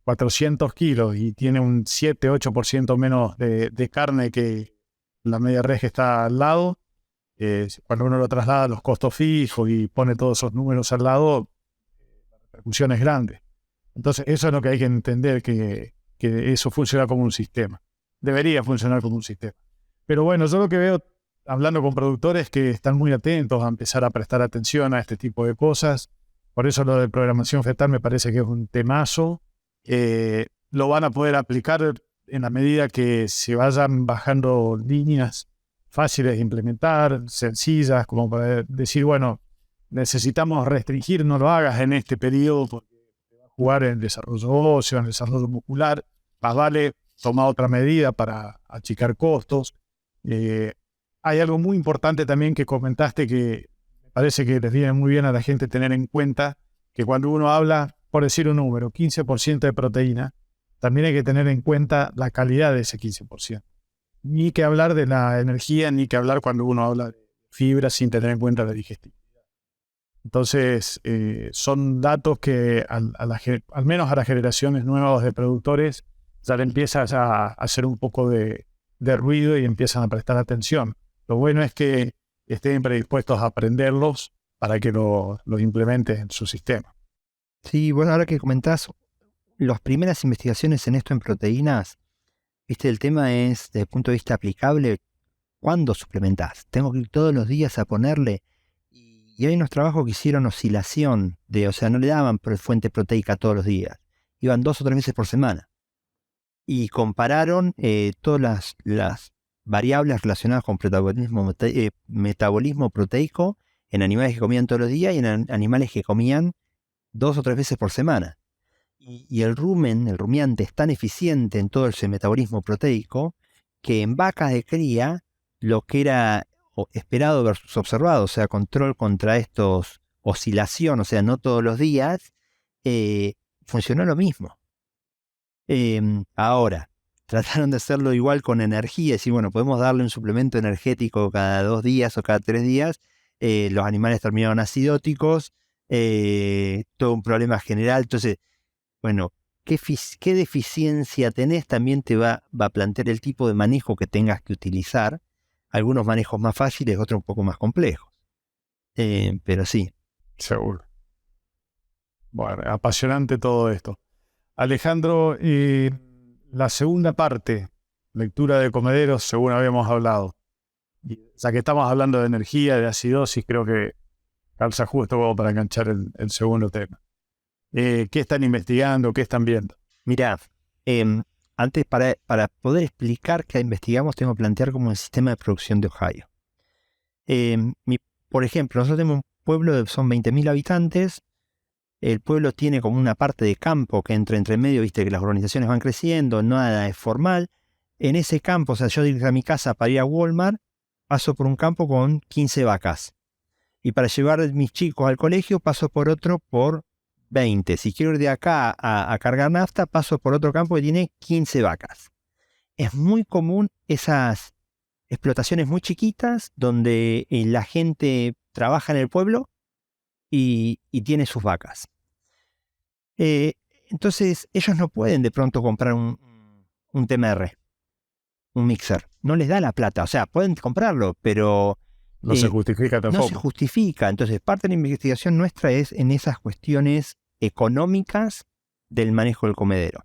400 kilos y tiene un 7-8% menos de carne que la media res que está al lado, cuando uno lo traslada a los costos fijos y pone todos esos números al lado, la repercusión es grande. Entonces eso es lo que hay que entender, que eso funciona como un sistema. Debería funcionar como un sistema. Pero bueno, yo lo que veo hablando con productores que están muy atentos a empezar a prestar atención a este tipo de cosas. Por eso lo de programación fetal me parece que es un temazo. Lo van a poder aplicar en la medida que se vayan bajando líneas fáciles de implementar, sencillas, como para decir, bueno, necesitamos restringir, no lo hagas en este periodo porque te va a jugar en el desarrollo óseo, en el desarrollo muscular. Más vale toma otra medida para achicar costos. Hay algo muy importante también que comentaste que me parece que les viene muy bien a la gente tener en cuenta, que cuando uno habla, por decir un número, 15% de proteína, también hay que tener en cuenta la calidad de ese 15%. Ni que hablar de la energía, ni que hablar cuando uno habla de fibra sin tener en cuenta la digestibilidad. Entonces, son datos que al menos a las generaciones nuevas de productores ya le empiezas a hacer un poco de ruido y empiezan a prestar atención. Lo bueno es que estén predispuestos a aprenderlos para que los implementes en su sistema.
Sí, bueno, ahora que comentás, las primeras investigaciones en esto en proteínas, viste, el tema es, desde el punto de vista aplicable, ¿cuándo suplementás? Tengo que ir todos los días a ponerle. Y hay unos trabajos que hicieron oscilación, o sea, no le daban fuente proteica todos los días. Iban 2 o 3 veces por semana. Y compararon todas las variables relacionadas con metabolismo proteico en animales que comían todos los días y en animales que comían 2 o 3 veces por semana. Y el rumiante es tan eficiente en todo ese metabolismo proteico que en vacas de cría lo que era esperado versus observado, o sea, control contra estos oscilación, o sea, no todos los días, funcionó lo mismo. Ahora, trataron de hacerlo igual con energía, decir, bueno, podemos darle un suplemento energético cada 2 días o cada 3 días, los animales terminaron acidóticos, todo un problema general. Entonces, bueno, ¿qué deficiencia tenés? También te va a plantear el tipo de manejo que tengas que utilizar. Algunos manejos más fáciles, otros un poco más complejos. Pero sí.
Seguro. Bueno, apasionante todo esto. Alejandro, la segunda parte, lectura de comederos, según habíamos hablado. Ya que estamos hablando de energía, de acidosis, creo que calza justo como para enganchar el segundo tema. ¿Qué están investigando? ¿Qué están viendo?
Mirá, antes para poder explicar qué investigamos, tengo que plantear como el sistema de producción de Ohio. Por ejemplo, nosotros tenemos un pueblo son 20.000 habitantes. El pueblo tiene como una parte de campo que entra entre medio, viste que las urbanizaciones van creciendo, nada es formal. En ese campo, o sea, yo diré a mi casa para ir a Walmart, paso por un campo con 15 vacas. Y para llevar a mis chicos al colegio, paso por otro por 20. Si quiero ir de acá a cargar nafta, paso por otro campo que tiene 15 vacas. Es muy común esas explotaciones muy chiquitas donde la gente trabaja en el pueblo y tiene sus vacas. Entonces ellos no pueden de pronto comprar un TMR, un mixer. No les da la plata. O sea, pueden comprarlo, pero
no se justifica tampoco.
No se justifica. Entonces parte de la investigación nuestra es en esas cuestiones económicas del manejo del comedero.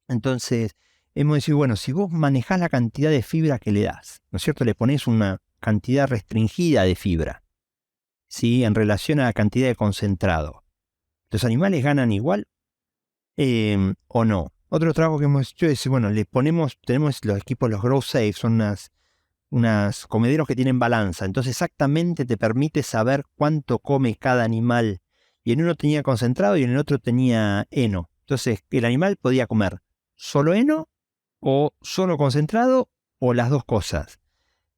Entonces hemos decidido, bueno, si vos manejás la cantidad de fibra que le das, ¿no es cierto? Le pones una cantidad restringida de fibra, ¿sí? En relación a la cantidad de concentrado. ¿Los animales ganan igual o no? Otro trabajo que hemos hecho es, bueno, tenemos los equipos, los Grow Safe, son unas comederos que tienen balanza. Entonces exactamente te permite saber cuánto come cada animal. Y en uno tenía concentrado y en el otro tenía heno. Entonces el animal podía comer solo heno o solo concentrado o las dos cosas.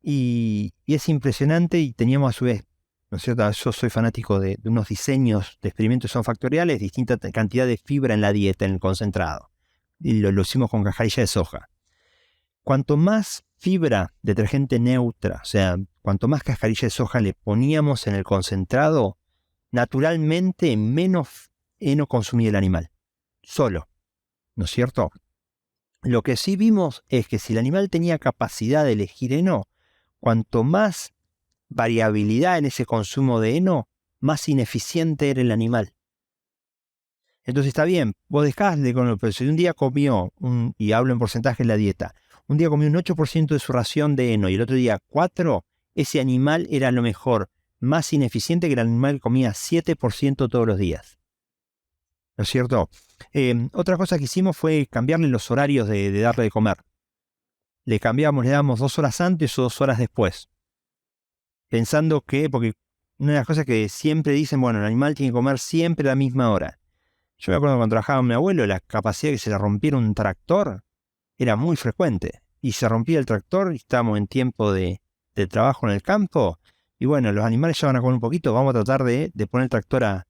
Y es impresionante y teníamos a su vez, ¿no es cierto? Yo soy fanático de unos diseños de experimentos son factoriales, distinta cantidad de fibra en la dieta, en el concentrado. Y lo hicimos con cascarilla de soja. Cuanto más fibra detergente neutra, o sea, cuanto más cascarilla de soja le poníamos en el concentrado, naturalmente menos heno consumía el animal. Solo, ¿no es cierto? Lo que sí vimos es que si el animal tenía capacidad de elegir heno, cuanto más variabilidad en ese consumo de heno, más ineficiente era el animal. Entonces está bien, vos dejásle con el pero si un día comió, y hablo en porcentaje de la dieta, un día comió un 8% de su ración de heno y el otro día 4%, ese animal era a lo mejor más ineficiente que el animal que comía 7% todos los días. ¿No es cierto? Otra cosa que hicimos fue cambiarle los horarios de darle de comer. Le damos 2 horas antes o 2 horas después. Pensando que, porque una de las cosas que siempre dicen, bueno, el animal tiene que comer siempre a la misma hora. Yo me acuerdo cuando trabajaba con mi abuelo, la capacidad de que se le rompiera un tractor era muy frecuente. Y se rompía el tractor y estábamos en tiempo de trabajo en el campo. Y bueno, los animales ya van a comer un poquito, vamos a tratar de poner el tractor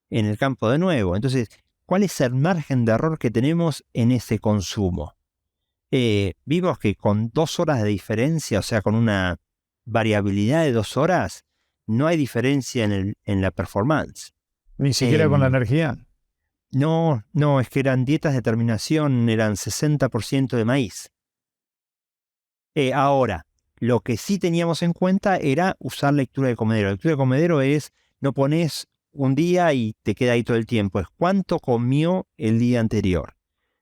en el campo de nuevo. Entonces, ¿cuál es el margen de error que tenemos en ese consumo? Vimos que con 2 horas de diferencia, o sea, con una variabilidad de 2 horas, no hay diferencia en la performance.
Ni siquiera con la energía.
No, es que eran dietas de terminación, eran 60% de maíz. Ahora, lo que sí teníamos en cuenta era usar lectura de comedero. La lectura de comedero es, no pones un día y te queda ahí todo el tiempo, es cuánto comió el día anterior.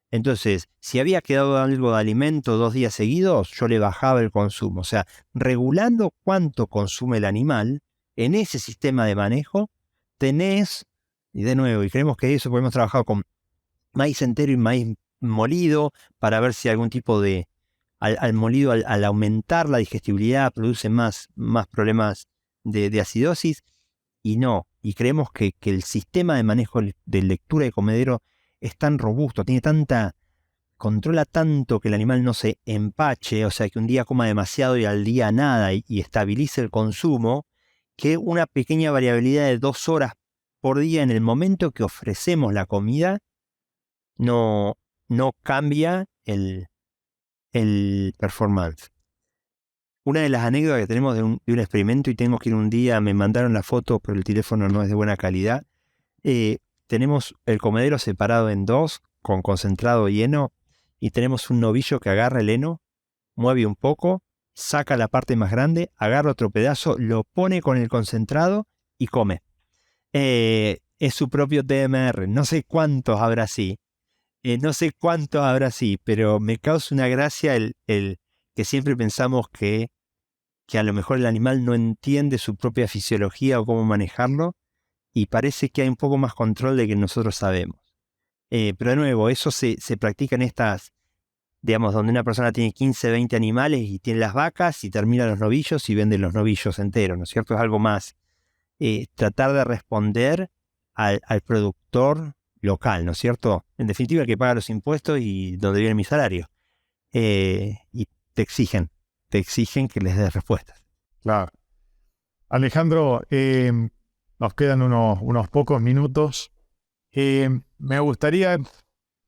Entonces, si había quedado algo de alimento 2 días seguidos, yo le bajaba el consumo. O sea, regulando cuánto consume el animal, en ese sistema de manejo, tenés, y de nuevo, y creemos que eso, porque hemos trabajado con maíz entero y maíz molido, para ver si algún tipo de, al molido, al aumentar la digestibilidad, produce más problemas de acidosis, y no. Y creemos que el sistema de manejo de lectura de comedero es tan robusto, controla tanto que el animal no se empache, o sea, que un día coma demasiado y al día nada, y estabilice el consumo, que una pequeña variabilidad de 2 horas por día en el momento que ofrecemos la comida no cambia el performance. Una de las anécdotas que tenemos de un experimento, y tengo que ir un día, me mandaron la foto, pero el teléfono no es de buena calidad. Tenemos el comedero separado en 2, con concentrado y heno, y tenemos un novillo que agarra el heno, mueve un poco, saca la parte más grande, agarra otro pedazo, lo pone con el concentrado y come. Es su propio TMR, no sé cuántos habrá así, pero me causa una gracia el que siempre pensamos que a lo mejor el animal no entiende su propia fisiología o cómo manejarlo, y parece que hay un poco más control de que nosotros sabemos. Pero de nuevo, eso se practica en estas, digamos, donde una persona tiene 15, 20 animales y tiene las vacas y termina los novillos y vende los novillos enteros, ¿no es cierto? Es algo más tratar de responder al productor local, ¿no es cierto? En definitiva, el que paga los impuestos y donde viene mi salario. Y te exigen que les des respuestas.
Claro. Alejandro, nos quedan unos pocos minutos. Me gustaría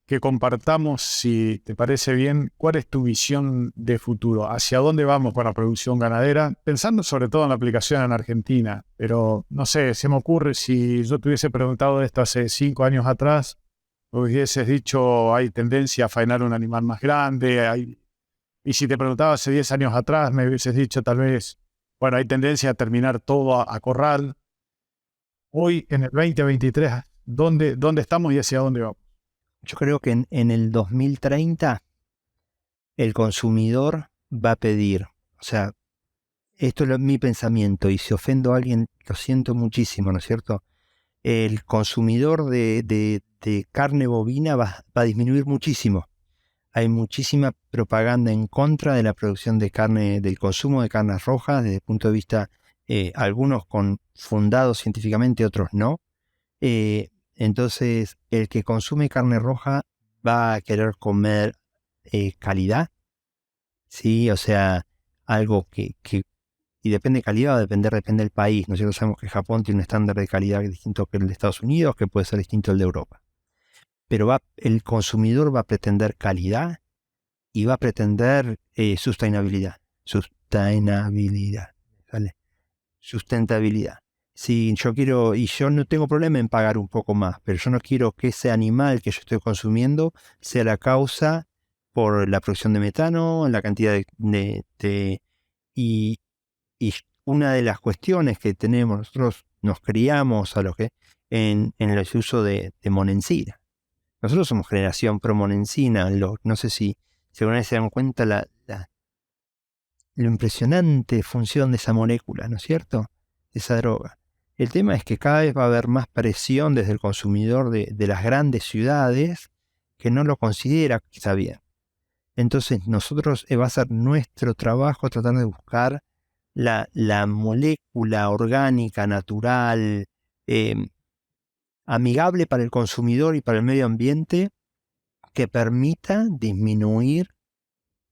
que compartamos, si te parece bien, cuál es tu visión de futuro, hacia dónde vamos con la producción ganadera, pensando sobre todo en la aplicación en Argentina. Pero no sé, se me ocurre, si yo te hubiese preguntado esto hace 5 años atrás, me hubieses dicho hay tendencia a faenar un animal más grande, y si te preguntaba hace 10 años atrás, me hubieses dicho tal vez, bueno, hay tendencia a terminar todo a corral. Hoy, en el 2023, ¿dónde estamos y hacia dónde vamos?
Yo creo que en el 2030 el consumidor va a pedir, o sea, esto es mi pensamiento, y si ofendo a alguien, lo siento muchísimo, ¿no es cierto? El consumidor de carne bovina va a disminuir muchísimo. Hay muchísima propaganda en contra de la producción de carne, del consumo de carnes rojas, desde el punto de vista, algunos fundados científicamente, otros no. Entonces, el que consume carne roja va a querer comer calidad, ¿sí? O sea, algo y depende de calidad, depende del país. Nosotros sabemos que Japón tiene un estándar de calidad distinto que el de Estados Unidos, que puede ser distinto al de Europa. Pero el consumidor va a pretender calidad y va a pretender sustentabilidad. ¿Vale? Sustentabilidad. Si yo quiero, y yo no tengo problema en pagar un poco más, pero yo no quiero que ese animal que yo estoy consumiendo sea la causa por la producción de metano, la cantidad y una de las cuestiones que tenemos, nosotros nos criamos en el uso de monencina. Nosotros somos generación pro monencina. No sé si alguna vez se dan cuenta lo impresionante función de esa molécula, ¿no es cierto? De esa droga. El tema es que cada vez va a haber más presión desde el consumidor de las grandes ciudades que no lo considera que está bien. Entonces nosotros va a ser nuestro trabajo tratar de buscar la molécula orgánica, natural, amigable para el consumidor y para el medio ambiente, que permita disminuir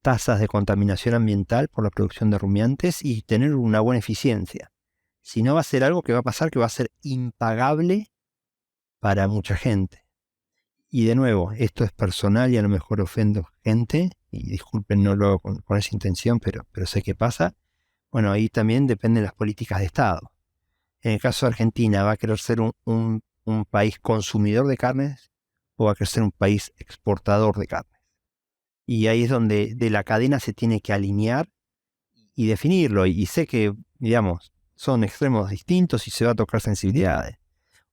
tasas de contaminación ambiental por la producción de rumiantes y tener una buena eficiencia. Si no, va a ser algo que va a pasar que va a ser impagable para mucha gente. Y de nuevo, esto es personal y a lo mejor ofendo gente, y disculpen, no lo hago con esa intención, pero sé que pasa. Bueno, ahí también dependen las políticas de Estado. En el caso de Argentina, ¿va a querer ser un país consumidor de carnes o va a querer ser un país exportador de carnes? Y ahí es donde de la cadena se tiene que alinear y definirlo. Y sé que, digamos, son extremos distintos y se va a tocar sensibilidades.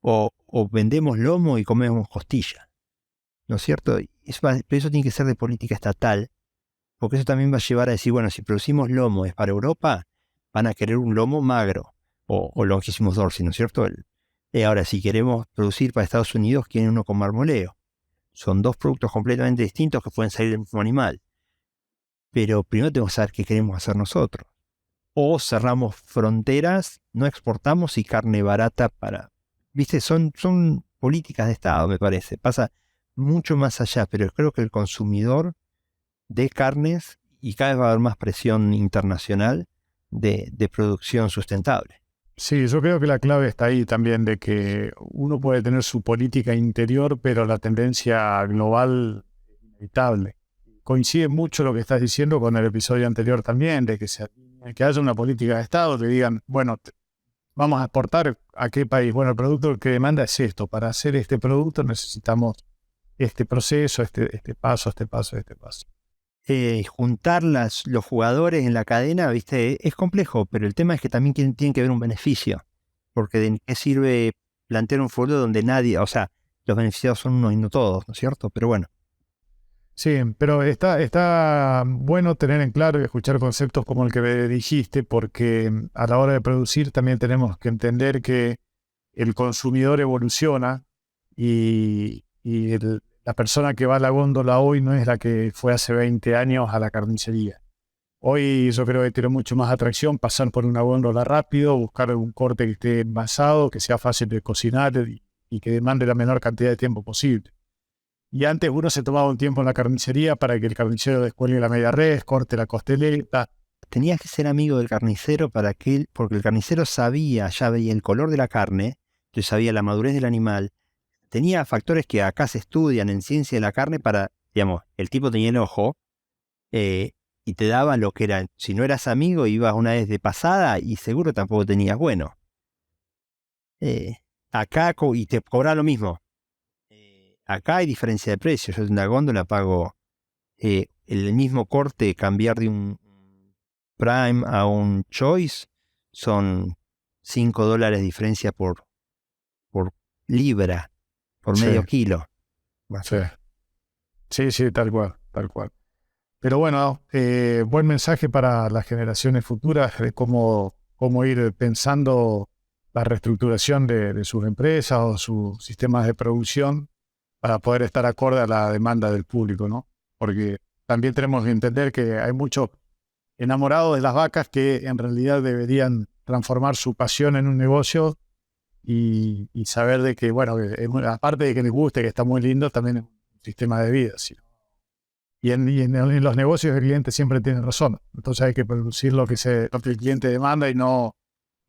O vendemos lomo y comemos costilla, ¿no es cierto? Pero eso tiene que ser de política estatal, porque eso también va a llevar a decir, bueno, si producimos lomo es para Europa, van a querer un lomo magro, o longísimos dorsi, ¿no es cierto? Ahora, si queremos producir para Estados Unidos, quieren uno con marmoleo. Son dos productos completamente distintos que pueden salir del mismo animal. Pero primero tenemos que saber qué queremos hacer nosotros. O cerramos fronteras, no exportamos y carne barata para... ¿Viste? Son políticas de Estado, me parece. Pasa mucho más allá, pero creo que el consumidor de carnes, y cada vez va a haber más presión internacional de producción sustentable.
Sí, yo creo que la clave está ahí también, de que uno puede tener su política interior, pero la tendencia global es inevitable. Coincide mucho lo que estás diciendo con el episodio anterior también, de que haya una política de Estado, que digan, bueno, vamos a exportar a qué país. Bueno, el producto que demanda es esto. Para hacer este producto necesitamos este proceso, este paso.
Juntar los jugadores en la cadena, ¿viste? Es complejo, pero el tema es que también tienen que ver un beneficio. Porque ¿de qué sirve plantear un futuro donde nadie, o sea, los beneficiados son unos y no todos, ¿no es cierto? Pero bueno.
Sí, pero está bueno tener en claro y escuchar conceptos como el que me dijiste, porque a la hora de producir también tenemos que entender que el consumidor evoluciona y la persona que va a la góndola hoy no es la que fue hace 20 años a la carnicería. Hoy yo creo que tiene mucho más atracción pasar por una góndola rápido, buscar un corte que esté envasado, que sea fácil de cocinar y que demande la menor cantidad de tiempo posible. Y antes uno se tomaba un tiempo en la carnicería para que el carnicero descuelgue la media res, corte la costeleta.
Tenías que ser amigo del carnicero porque el carnicero ya veía el color de la carne, entonces sabía la madurez del animal. Tenía factores que acá se estudian en ciencia de la carne para, digamos, el tipo tenía el ojo y te daba lo que era. Si no eras amigo, ibas una vez de pasada y seguro tampoco tenías bueno. Acá y te cobraba lo mismo. Acá hay diferencia de precio. Yo en una góndola pago el mismo corte, cambiar de un Prime a un Choice, son $5 diferencia por libra, por medio kilo.
Sí, tal cual. Pero bueno, buen mensaje para las generaciones futuras de cómo ir pensando la reestructuración de sus empresas o sus sistemas de producción para poder estar acorde a la demanda del público, ¿no? Porque también tenemos que entender que hay muchos enamorados de las vacas que en realidad deberían transformar su pasión en un negocio y saber de que, bueno, aparte de que les guste, que está muy lindo, también es un sistema de vida, ¿sí? Y en los negocios el cliente siempre tiene razón. Entonces hay que producir lo que el cliente demanda y no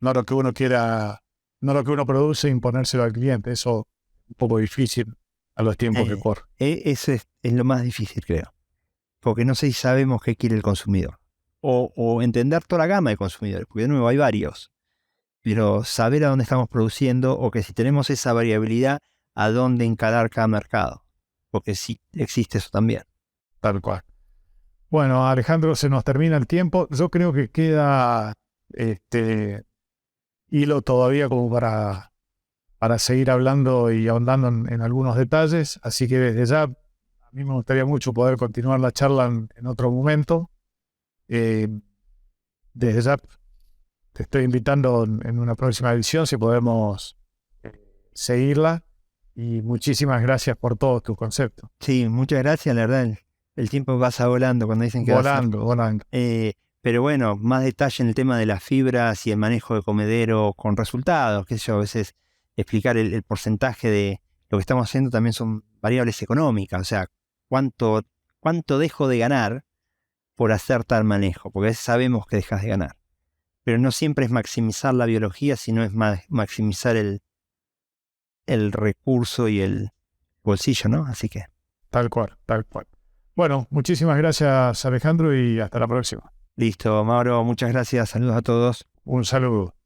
lo que uno quiera, no lo que uno produce e imponérselo al cliente. Eso es un poco difícil a los tiempos que corren.
Eso es lo más difícil, creo. Porque no sé si sabemos qué quiere el consumidor. O entender toda la gama de consumidores, porque de nuevo hay varios. Pero saber a dónde estamos produciendo o que si tenemos esa variabilidad, a dónde encarar cada mercado. Porque sí existe eso también.
Tal cual. Bueno, Alejandro, se nos termina el tiempo. Yo creo que queda hilo todavía como para seguir hablando y ahondando en algunos detalles. Así que desde ya, a mí me gustaría mucho poder continuar la charla en otro momento. Desde ya te estoy invitando en una próxima edición si podemos seguirla. Y muchísimas gracias por todos tus conceptos.
Sí, muchas gracias, la verdad. El tiempo pasa volando cuando dicen que
volando.
Pero bueno, más detalle en el tema de las fibras y el manejo de comedero con resultados, qué sé yo, a veces explicar el porcentaje de lo que estamos haciendo también son variables económicas, o sea, cuánto dejo de ganar por hacer tal manejo, porque a veces sabemos que dejas de ganar. Pero no siempre es maximizar la biología, sino es maximizar el recurso y el bolsillo, ¿no? Así que...
Tal cual, tal cual. Bueno, muchísimas gracias, Alejandro, y hasta la próxima.
Listo, Mauro, muchas gracias. Saludos a todos.
Un saludo.